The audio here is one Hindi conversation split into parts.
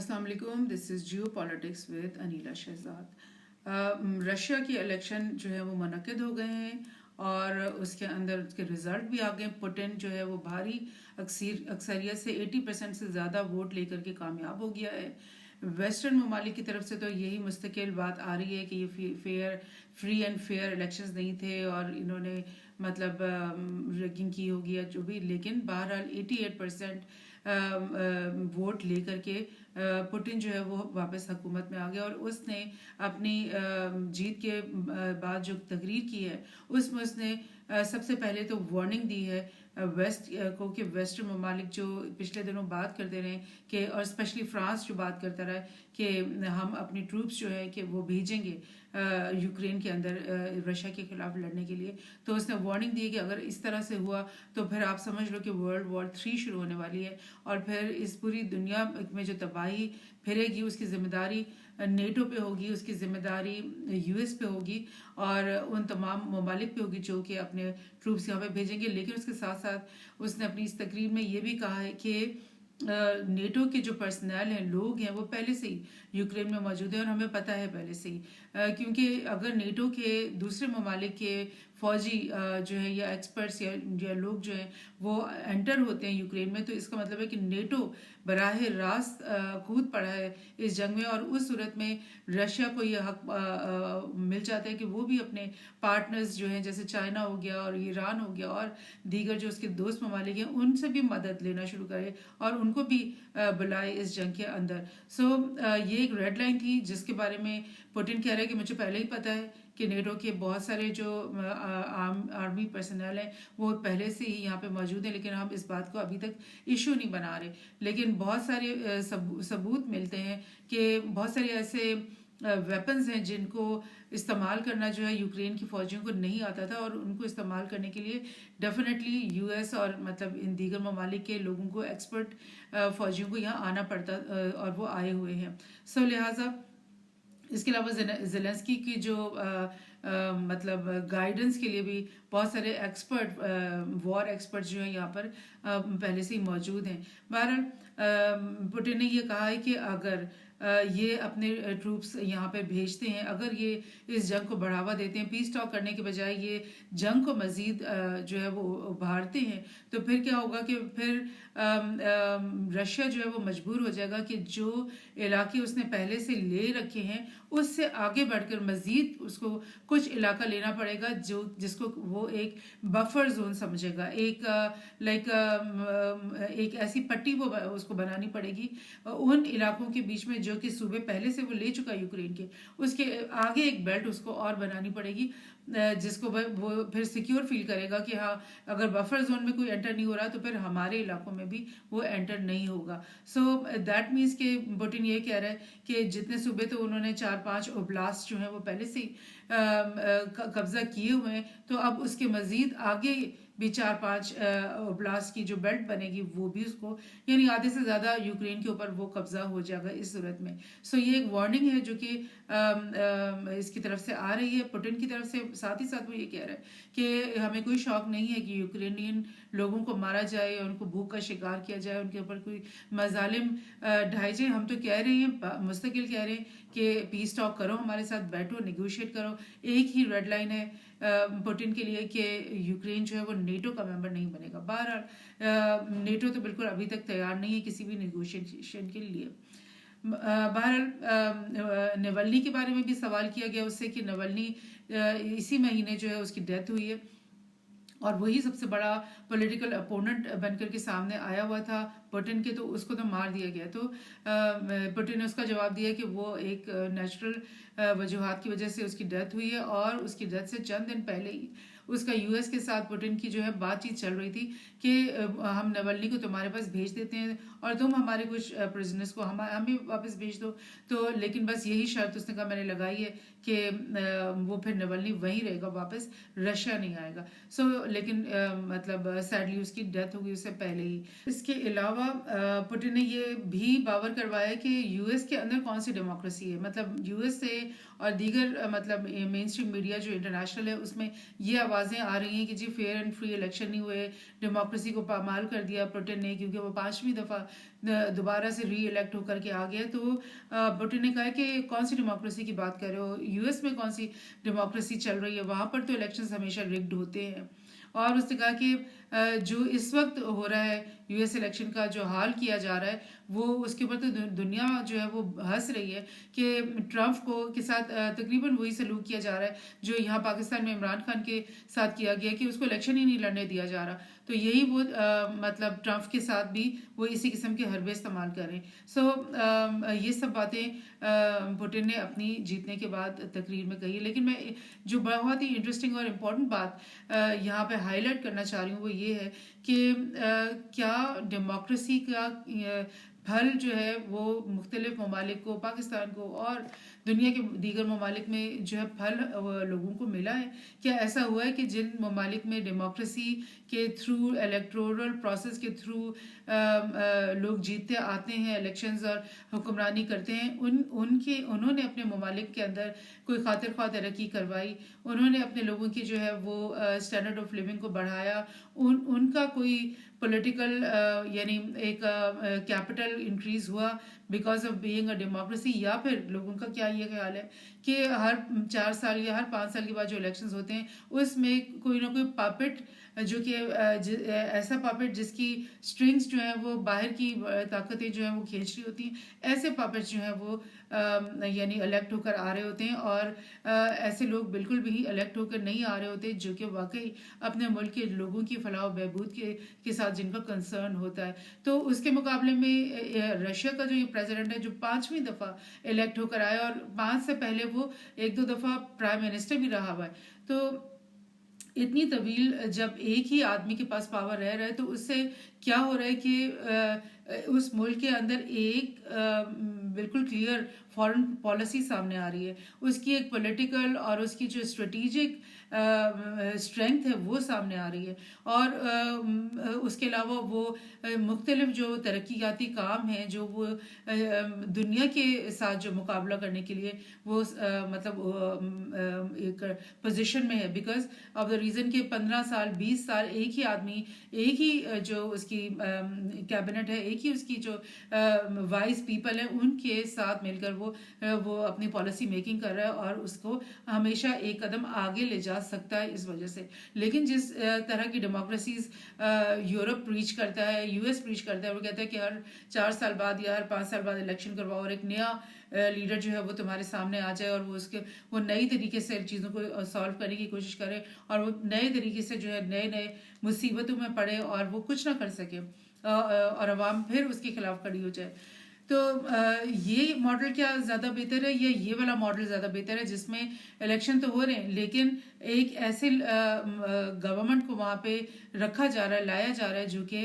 अस्सलाम वालेकुम, this is Geo politics with Aneela Shahzad. Russia की इलेक्शन जो है वो मुनक्किद हो गए हैं और उसके अंदर उसके रिजल्ट भी आ गए। पुतिन जो है वो भारी अक्सरियत से 80% से ज़्यादा वोट लेकर के कामयाब हो गया है। वेस्टर्न ममालिक की तरफ से तो यही मुस्तकिल बात आ रही है कि ये फ्री एंड फेयर इलेक्शंस नहीं थे और इन्होंने मतलब रैगिंग की होगी या जो भी, लेकिन बहरहाल 88% वोट लेकर के पुतिन जो है वो वापस हुकूमत में आ गया और उसने अपनी जीत के बाद जो तकरीर की है उसमें उसने सबसे पहले तो वार्निंग दी है वेस्ट को कि वेस्टर्न ममालिक जो पिछले दिनों बात करते रहे कि और स्पेशली फ्रांस जो बात करता रहा कि हम अपनी ट्रूप्स जो है कि वो भेजेंगे यूक्रेन के अंदर रशिया के खिलाफ लड़ने के लिए। तो उसने वार्निंग दी कि अगर इस तरह से हुआ तो फिर आप समझ लो कि वर्ल्ड वॉर 3 शुरू होने वाली है और फिर इस पूरी दुनिया में जो तबाही फिरेगी उसकी जिम्मेदारी नेटो पे होगी, उसकी जिम्मेदारी यूएस पे होगी और उन तमाम ममालिक पे होगी जो कि अपने ट्रूप्स यहाँ पे भेजेंगे। लेकिन उसके साथ साथ उसने अपनी इस तकरीर में ये भी कहा है कि नेटो के जो पर्सनल हैं, लोग हैं, वो पहले से ही यूक्रेन में मौजूद है और हमें पता है पहले से ही क्योंकि अगर नेटो के दूसरे ममालिक के फौजी जो है या एक्सपर्ट्स या लोग जो हैं वो एंटर होते हैं यूक्रेन में तो इसका मतलब है कि नेटो बराह रास्त कूद पड़ा है इस जंग में और उस सूरत में रशिया को यह हक मिल जाता है कि वो भी अपने पार्टनर्स जो हैं जैसे चाइना हो गया और ईरान हो गया और दीगर जो उसके दोस्त ममालिक हैं उनसे भी मदद लेना शुरू करे और उनको भी बुलाए इस जंग के अंदर। ये एक रेड लाइन थी जिसके बारे में पुतिन कह रहे हैं कि मुझे पहले ही पता है कि नेटो के बहुत सारे जो आर्मी पर्सनल हैं वो पहले से ही यहाँ पे मौजूद हैं, लेकिन हम इस बात को अभी तक इशू नहीं बना रहे। लेकिन बहुत सारे सबूत मिलते हैं कि बहुत सारे ऐसे वेपन्स हैं जिनको इस्तेमाल करना जो है यूक्रेन की फौजियों को नहीं आता था और उनको इस्तेमाल करने के लिए डेफिनेटली यूएस और मतलब इन दीगर ममालिक के लोगों को एक्सपर्ट फौजियों को यहाँ आना पड़ता और वो आए हुए हैं। लिहाजा इसके अलावा जेलेंस्की की जो मतलब गाइडेंस के लिए भी बहुत सारे वॉर एक्सपर्ट जो हैं यहाँ पर पहले से ही मौजूद हैं। बहरहाल पुतिन ने ये कहा है कि अगर ये अपने ट्रूप्स यहाँ पे भेजते हैं, अगर ये इस जंग को बढ़ावा देते हैं, पीस टॉक करने के बजाय ये जंग को मजीद जो है वो उभारते हैं, तो फिर क्या होगा कि फिर रशिया जो है वो मजबूर हो जाएगा कि जो इलाके उसने पहले से ले रखे हैं उससे आगे बढ़कर मजीद उसको कुछ इलाका लेना पड़ेगा जो जिसको वो एक बफर जोन समझेगा, एक ऐसी पट्टी वो उसको बनानी पड़ेगी उन इलाकों के बीच में जो कि सूबे पहले से वो ले चुका यूक्रेन के, उसके आगे एक बेल्ट उसको और बनानी पड़ेगी जिसको वो फिर सिक्योर फील करेगा कि हाँ अगर बफर जोन में कोई एंटर नहीं हो रहा तो फिर हमारे इलाकों में भी वो एंटर नहीं होगा। दैट मीन्स कि पुतिन ये कह रहा है कि जितने सूबे तो उन्होंने 4-5 ओब्लास्ट जो हैं वो पहले से ही कब्जा किए हुए हैं, तो अब उसके मजीद आगे भी 4-5 ओब्लास्ट की जो बेल्ट बनेगी वो भी उसको यानी आधे से ज़्यादा यूक्रेन के ऊपर वो कब्जा हो जाएगा इस सूरत में। ये एक वार्निंग है जो कि इसकी तरफ से आ रही है पुतिन की तरफ से। साथ ही साथ वो ये कह रहा है कि हमें कोई शौक नहीं है कि यूक्रेनियन लोगों को मारा जाए, उनको भूख का शिकार किया जाए, उनके ऊपर कोई मजालिम ढाई जाए। हम तो कह रहे हैं, मुस्तकिल कह रहे हैं कि पीस टॉक करो, हमारे साथ बैठो, निगोशिएट करो। एक ही रेड लाइन है पुतिन के लिए कि यूक्रेन जो है वो नेटो का मेंबर नहीं बनेगा। बहरहाल नेटो तो बिल्कुल अभी तक तैयार नहीं है किसी भी निगोशिएशन के लिए। बहरहाल नवल्नी के बारे में भी सवाल किया गया उससे कि नवल्नी इसी महीने जो है उसकी डेथ हुई है और वही सबसे बड़ा पॉलिटिकल अपोनेंट बनकर के सामने आया हुआ था पुतिन के, तो उसको तो मार दिया गया। तो पुतिन ने उसका जवाब दिया कि वो एक नेचुरल वजूहात की वजह से उसकी डेथ हुई है और उसकी डेथ से चंद दिन पहले ही उसका यूएस के साथ पुतिन की जो है बातचीत चल रही थी कि हम नवल्नी को तुम्हारे पास भेज देते हैं और तुम हमारे कुछ प्रिजनर्स को हमें वापस भेज दो। तो लेकिन बस यही शर्त उसने कहा मैंने लगाई है कि वो फिर नवल्नी वहीं रहेगा, वापस रशिया नहीं आएगा। लेकिन मतलब सैडली उसकी डेथ हो गई उससे पहले ही। इसके अलावा पुतिन ने ये भी बावर करवाया कि यूएस के अंदर कौन सी डेमोक्रेसी है, मतलब यूएस से और दीगर मतलब मेन स्ट्रीम मीडिया जो इंटरनेशनल है उसमें ये आवाज़ आवाज़ें आ रही हैं कि जी फेयर एंड फ्री इलेक्शन नहीं हुए, डेमोक्रेसी को पामाल कर दिया पुतिन ने, क्योंकि वो 5वीं दफ़ा दोबारा से री इलेक्ट होकर के आ गया। तो पुतिन ने कहा कि कौन सी डेमोक्रेसी की बात कर रहे हो, यूएस में कौन सी डेमोक्रेसी चल रही है, वहाँ पर तो इलेक्शंस हमेशा रिग्ड होते हैं। और उसने कहा कि जो इस वक्त हो रहा है यूएस इलेक्शन का जो हाल किया जा रहा है, वो उसके ऊपर तो दुनिया जो है वो हंस रही है कि ट्रम्प के साथ तकरीबन वही सलूक किया जा रहा है जो यहाँ पाकिस्तान में इमरान खान के साथ किया गया कि उसको इलेक्शन ही नहीं लड़ने दिया जा रहा। तो यही वो मतलब ट्रम्प के साथ भी वो इसी किस्म के हरबे इस्तेमाल कर रहे हैं। सो ये सब बातें पुतिन ने अपनी जीतने के बाद तकरीर में कही। लेकिन मैं जो बहुत ही इंटरेस्टिंग और इम्पोर्टेंट बात यहाँ पे हाईलाइट करना चाह रही हूँ वो ये है कि क्या डेमोक्रेसी का फल जो है वो मुख्तलिफ ममालिक को, पाकिस्तान को और दुनिया के दीगर ममालिक में जो है फल लोगों को मिला है? क्या ऐसा हुआ है कि जिन ममालिक में डेमोक्रेसी के थ्रू, इलेक्टोरल प्रोसेस के थ्रू लोग जीतते आते हैं इलेक्शंस और हुक्मरानी करते हैं, उन्होंने अपने ममालिक के अंदर कोई खातिर ख्वाह तरक्की करवाई, उन्होंने अपने लोगों की जो है वो स्टैंडर्ड ऑफ लिविंग को बढ़ाया, उनका कोई पॉलिटिकल यानी एक कैपिटल इंक्रीज हुआ because of being a democracy? या फिर लोगों का क्या ये ख्याल है कि हर 4 साल या हर 5 साल के बाद जो इलेक्शंस होते हैं उसमें कोई ना कोई पापेट जो कि ऐसा पापेट जिसकी स्ट्रिंग्स जो है वो बाहर की ताकतें जो है वो खींच रही होती हैं, ऐसे पापेट जो है वो यानी इलेक्ट होकर आ रहे होते हैं और ऐसे लोग बिल्कुल भी इलेक्ट होकर नहीं आ रहे होते जो कि वाकई अपने मुल्क के लोगों की फलाह बहबूद के साथ जिनका कंसर्न होता है। तो उसके मुकाबले में रशिया का जो ये प्रेसिडेंट है जो 5वीं दफ़ा इलेक्ट होकर आया और 5 से पहले वो 1-2 दफ़ा प्राइम मिनिस्टर भी रहा हुआ है, तो इतनी तवील जब एक ही आदमी के पास पावर रह रहा है तो उससे क्या हो रहा है कि उस मुल्क के अंदर एक बिल्कुल क्लियर फॉरेन पॉलिसी सामने आ रही है, उसकी एक पॉलिटिकल और उसकी जो स्ट्रेटेजिक स्ट्रेंथ है वो सामने आ रही है। और उसके अलावा वो मुख्तलिफ जो तरक्याती काम हैं जो वो दुनिया के साथ जो मुकाबला करने के लिए वो मतलब एक पोजीशन में है बिकॉज ऑफ द रीज़न कि 15 साल 20 साल एक ही आदमी, एक ही जो उसकी कैबिनेट है, एक ही उसकी जो वाइस पीपल है, उनके साथ मिलकर वो अपनी पॉलिसी मेकिंग कर रहा है और उसको हमेशा एक कदम आगे ले जा सकता है इस वजह से। लेकिन जिस तरह की डेमोक्रेसीज यूरोप प्रीच करता है, यूएस प्रीच करता है, वो कहता है कि हर 4 साल बाद या हर 5 साल बाद इलेक्शन करवाओ और एक नया लीडर जो है वो तुम्हारे सामने आ जाए और वो नई तरीके से चीज़ों को सॉल्व करने की कोशिश करे और वो नए तरीके से जो है नए नए मुसीबतों में पड़े और वो कुछ ना कर सके और अवाम फिर उसके खिलाफ खड़ी हो जाए। तो ये मॉडल क्या ज़्यादा बेहतर है या ये वाला मॉडल ज़्यादा बेहतर है जिसमें इलेक्शन तो हो रहे हैं लेकिन एक ऐसे गवर्नमेंट को वहाँ पे रखा जा रहा है, लाया जा रहा है जो कि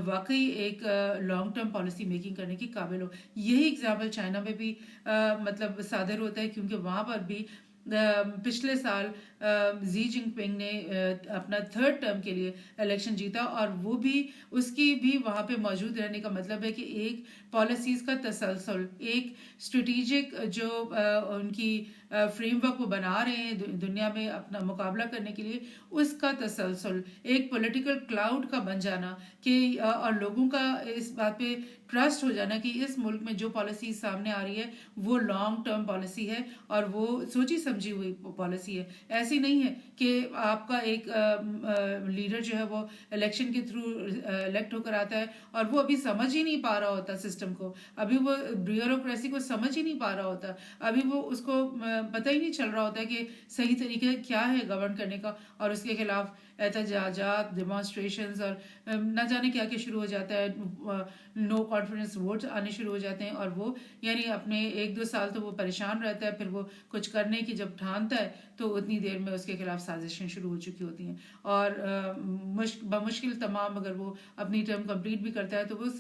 वाकई एक लॉन्ग टर्म पॉलिसी मेकिंग करने की काबिल हो? यही एग्जाम्पल चाइना में भी मतलब सादर होता है क्योंकि वहाँ पर भी पिछले साल जी जिनपिंग ने अपना 3rd टर्म के लिए इलेक्शन जीता और वो भी उसकी भी वहाँ पे मौजूद रहने का मतलब है कि एक पॉलिसीज़ का तसलसल, एक स्ट्रेटेजिक जो उनकी फ्रेमवर्क वो बना रहे हैं दुनिया में अपना मुकाबला करने के लिए, उसका तसलसल, एक पॉलिटिकल क्लाउड का बन जाना कि और लोगों का इस बात पे ट्रस्ट हो जाना कि इस मुल्क में जो पॉलिसी सामने आ रही है वो लॉन्ग टर्म पॉलिसी है और वो सोची समझी हुई पॉलिसी है। ऐसी नहीं है कि आपका एक लीडर जो है वो इलेक्शन के थ्रू इलेक्ट होकर आता है और वो अभी समझ ही नहीं पा रहा होता सिस्टम को, अभी वो ब्यूरोक्रेसी को समझ ही नहीं पा रहा होता, अभी वो उसको पता ही नहीं चल रहा होता कि सही तरीके क्या है गवर्न करने का और उसके खिलाफ एहतजाजात, डेमोन्स्ट्रेशंस और न जाने क्या क्या शुरू हो जाता है, नो कॉन्फिडेंस वोट्स आने शुरू हो जाते हैं और वो यानी अपने 1-2 साल तो वो परेशान रहता है, फिर वो कुछ करने की जब ठानता है तो उतनी देर में उसके खिलाफ साजिशें शुरू हो चुकी होती हैं और बमुश्किल तमाम अगर वो अपनी टर्म कंप्लीट भी करता है तो वो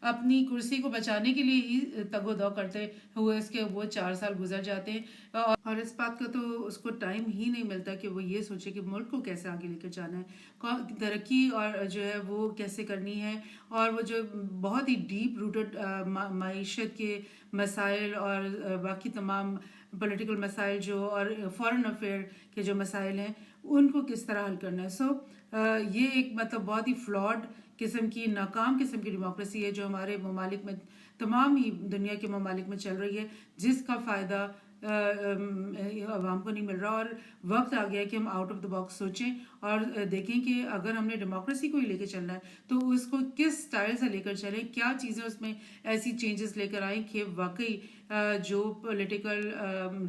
अपनी कुर्सी को बचाने के लिए ही तगोदौ करते हुए उसके वो 4 साल गुजर जाते हैं और इस बात का तो उसको टाइम ही नहीं मिलता कि वो ये सोचे कि मुल्क को कैसे आगे लेकर जाना है, तरक्की और जो है वो कैसे करनी है और वो जो बहुत ही डीप रूटेड मईशत के मसाइल और बाकी तमाम पॉलिटिकल मसाइल जो और फॉरेन अफेयर के जो मसाइल हैं उनको किस तरह हल करना है। ये एक मतलब बहुत ही फ्लॉड किस्म की, नाकाम किस्म की डेमोक्रेसी है जो हमारे ममालिक में, तमाम ही दुनिया के ममालिक में चल रही है, जिसका फ़ायदा आवाम को नहीं मिल रहा। और वक्त आ गया है कि हम आउट ऑफ द बॉक्स सोचें और देखें कि अगर हमने डेमोक्रेसी को ही लेकर चलना है तो उसको किस स्टाइल से लेकर चलें, क्या चीज़ें उसमें ऐसी चेंजेस लेकर आएँ कि वाकई जो पॉलिटिकल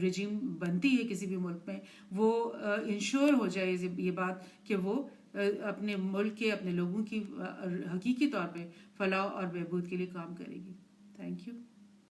रिजीम बनती है किसी भी मुल्क में, वो इंश्योर हो जाए ये बात कि वो अपने मुल्क के, अपने लोगों की हकीकी तौर पे फलाह और बहबूद के लिए काम करेगी। Thank you.